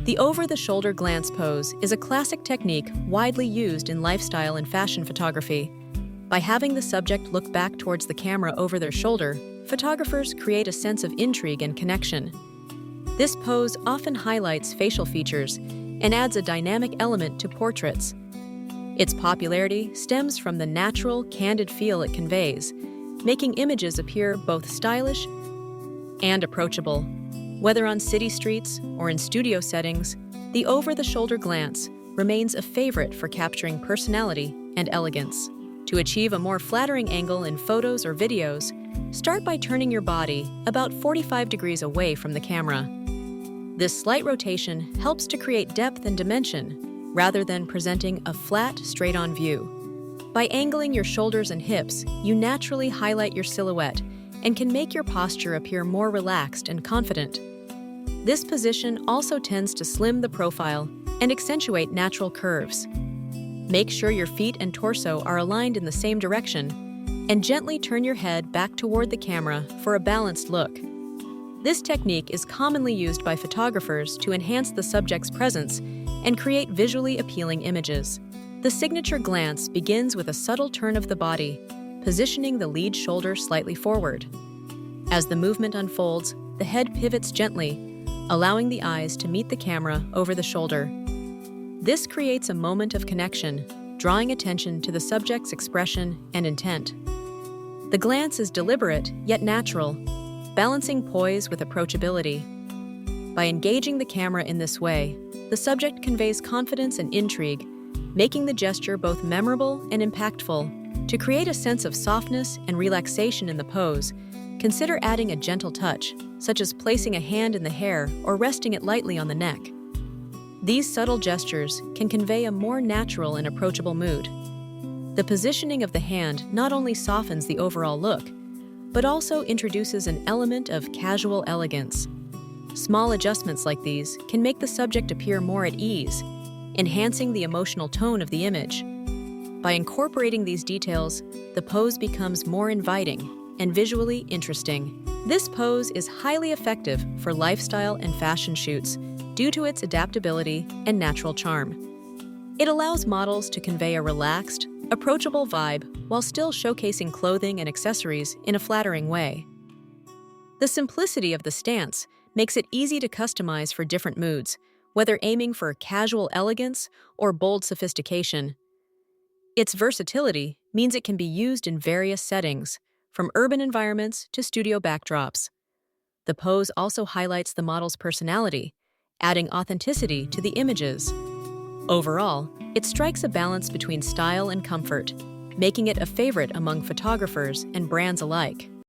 The over-the-shoulder glance pose is a classic technique widely used in lifestyle and fashion photography. By having the subject look back towards the camera over their shoulder, photographers create a sense of intrigue and connection. This pose often highlights facial features and adds a dynamic element to portraits. Its popularity stems from the natural, candid feel it conveys, making images appear both stylish and approachable. Whether on city streets or in studio settings, the over-the-shoulder glance remains a favorite for capturing personality and elegance. To achieve a more flattering angle in photos or videos, start by turning your body about 45 degrees away from the camera. This slight rotation helps to create depth and dimension, rather than presenting a flat, straight-on view. By angling your shoulders and hips, you naturally highlight your silhouette and can make your posture appear more relaxed and confident. This position also tends to slim the profile and accentuate natural curves. Make sure your feet and torso are aligned in the same direction, and gently turn your head back toward the camera for a balanced look. This technique is commonly used by photographers to enhance the subject's presence and create visually appealing images. The signature glance begins with a subtle turn of the body, positioning the lead shoulder slightly forward. As the movement unfolds, the head pivots gently, allowing the eyes to meet the camera over the shoulder. This creates a moment of connection, drawing attention to the subject's expression and intent. The glance is deliberate yet natural, balancing poise with approachability. By engaging the camera in this way, the subject conveys confidence and intrigue, making the gesture both memorable and impactful. To create a sense of softness and relaxation in the pose, consider adding a gentle touch, such as placing a hand in the hair or resting it lightly on the neck. These subtle gestures can convey a more natural and approachable mood. The positioning of the hand not only softens the overall look, but also introduces an element of casual elegance. Small adjustments like these can make the subject appear more at ease, enhancing the emotional tone of the image. By incorporating these details, the pose becomes more inviting and visually interesting. This pose is highly effective for lifestyle and fashion shoots due to its adaptability and natural charm. It allows models to convey a relaxed, approachable vibe while still showcasing clothing and accessories in a flattering way. The simplicity of the stance makes it easy to customize for different moods, whether aiming for casual elegance or bold sophistication. Its versatility means it can be used in various settings, from urban environments to studio backdrops. The pose also highlights the model's personality, adding authenticity to the images. Overall, it strikes a balance between style and comfort, making it a favorite among photographers and brands alike.